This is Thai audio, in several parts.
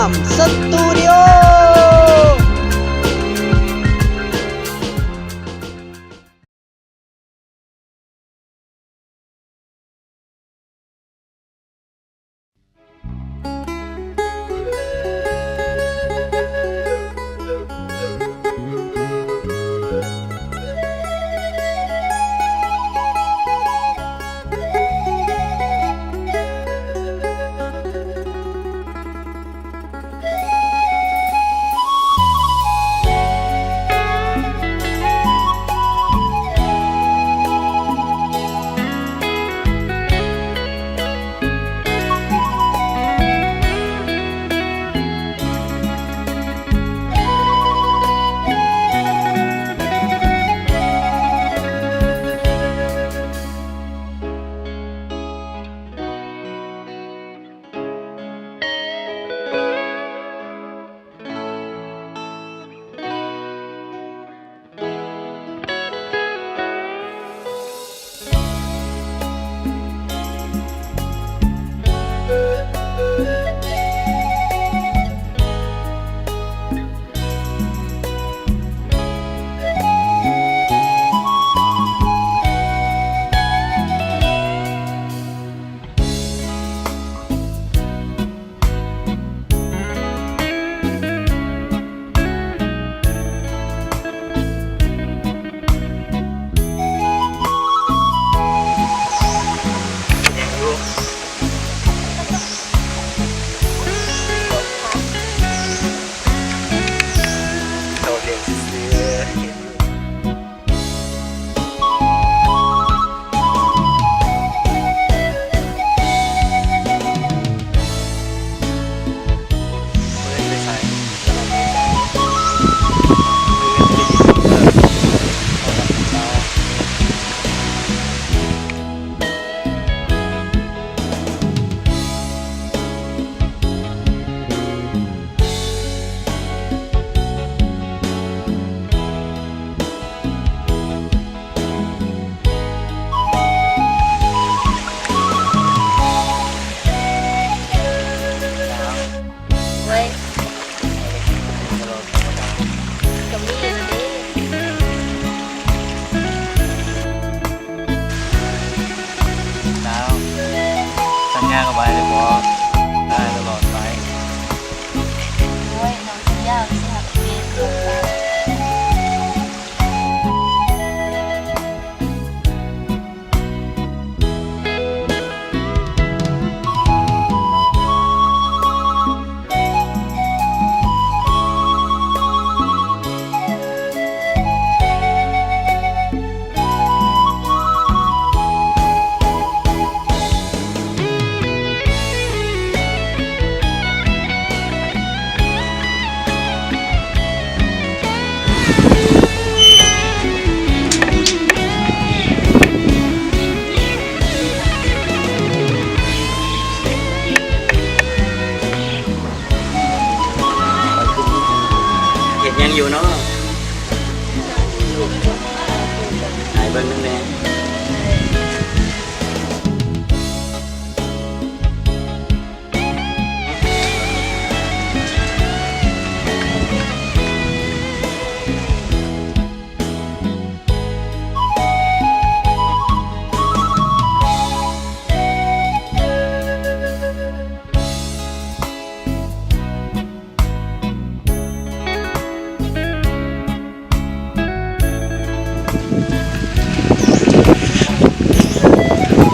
ามสตูดิโอสัญญากับไว้เลยบอได้ตลอดไปโอ้ยน้องสัญญาสิหักเมียเกินไปเห็นยังอยู่เนาะหายเบิ้งนึงแน่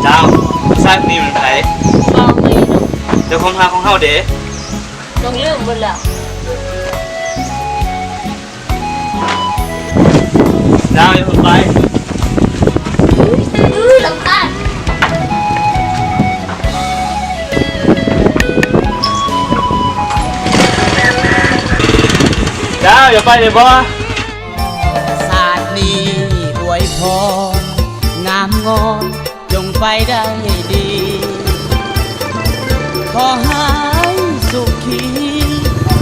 เจ้าซากนี่มันไผ เอาไปเนาะ เดี๋ยวคงหาของเฮาเด้ น้องลืมหมดแล้ว เจ้าอย่าเพิ่งไป ลำคาญ เจ้าอย่าไปเลยบ่ ศาสตร์นี้อวยพรงามงอนจงไปได้ดี ขอให้สุขี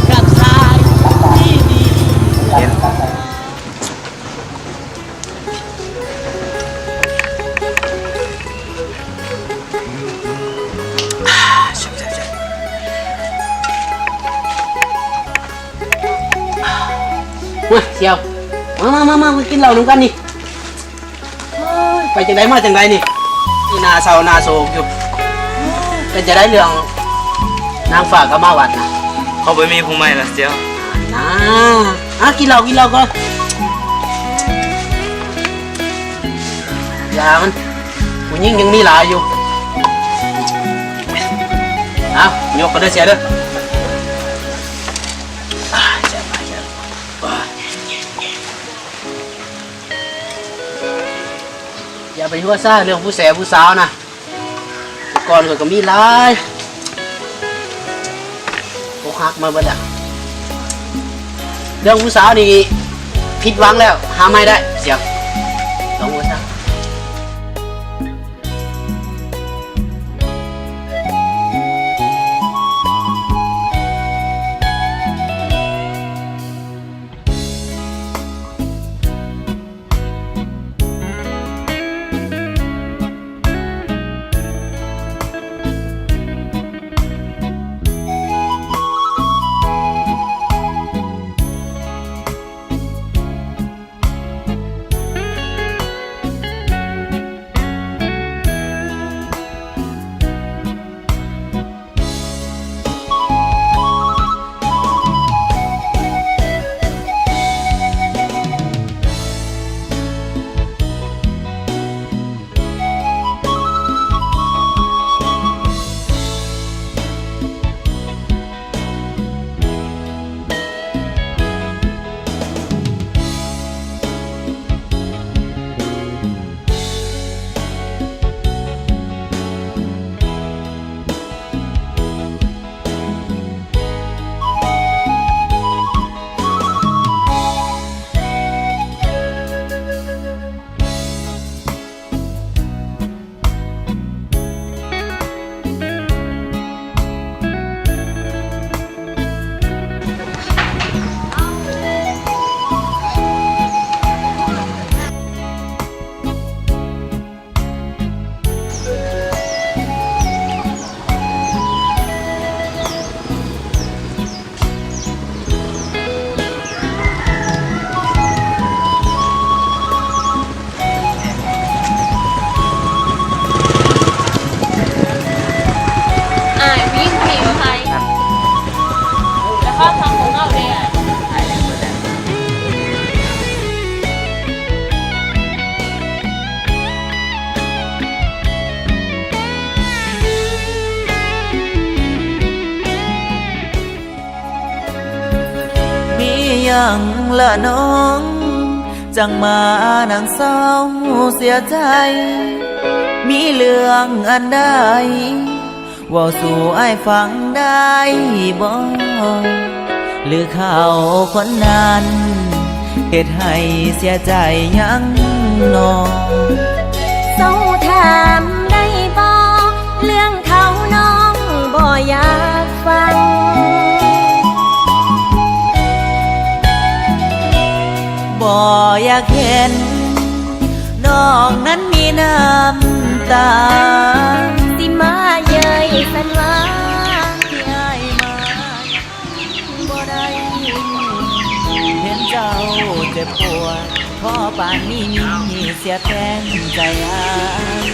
กับสายที่ดี เ มาเชียวมากินเหล้าน้ำกันนี่เฮ้ยไปจังไดมาจังไดนี่ที่นาเศร้านาโศกอยู่เป็นจะได้เรื่องนางฝากก็มาวัดนะ เขาไปมีผู้ใหม่ละเจียว กินเหล้าก่อนอย่ามันผู้หญิงยังมีหลายอยู่เอายกกันเด้อเสียเด้อเจ็บอย่าไปหัวซ่าเรื่องผู้แสบผู้สาวนะก่อนก็มีหลายอกหักมาเบิดอ่ะเรื่องผู้สาวนี่ผิดหวังแล้วหาไม่ได้เสียงลองหัวซ่ายังละน้องจังมานังเศร้าเสียใจมีเรื่องอันใดเว่าสู่อ้ายฟังได้บ่หรือเขาคนนั้นเหตุให้เสียใจยังน้องเศร้าถามได้บ่เรื่องเขาน้องบ่อยากฟังบ่อยากเห็นน้องนั้นมีน้ำตาสิมาเย้ยสันว่าที่อ้ายมาบ่ได้เห็นเจ้าเจ็บปวดเพราะป่านนี้มีเสียแทงใจอ้าย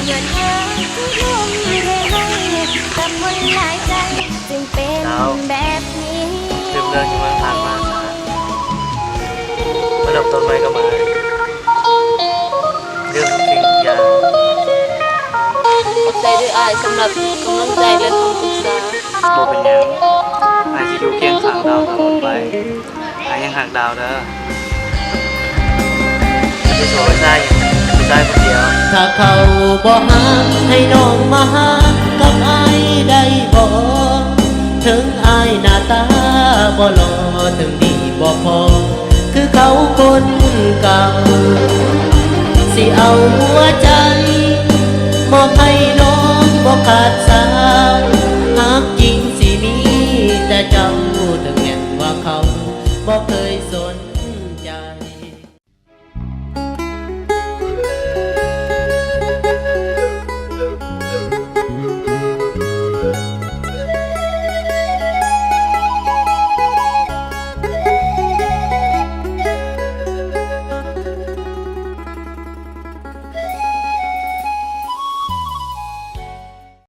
เงินเงินที่ยุ่งเทให้กับคนหลายใจจึงเป็นแบบนี้ลืมเรื่องที่มันผ่านมามาดับต้นไม้ก็มาเรื่องทุกสิ่งทุกอย่างขอบใจด้วยอ้ายสำหรับกำลังใจและคำปรึกษาโบเป็นยังอาจจะอยู่เคียงข้างดาวตลอดไปอายังห่างดาวเด้อจะโชว์ไม่ได้ไม่ได้คนเดียวถ้าเขาบ่หาให้น้องมาหากับอ้ายได้บ่ถึงอ้ายหน้าตาบ่หล่อถึงดีบ่พอคือเขาคนเก่าสิเอาหัวใจมอบให้น้องบ่ขาดสาย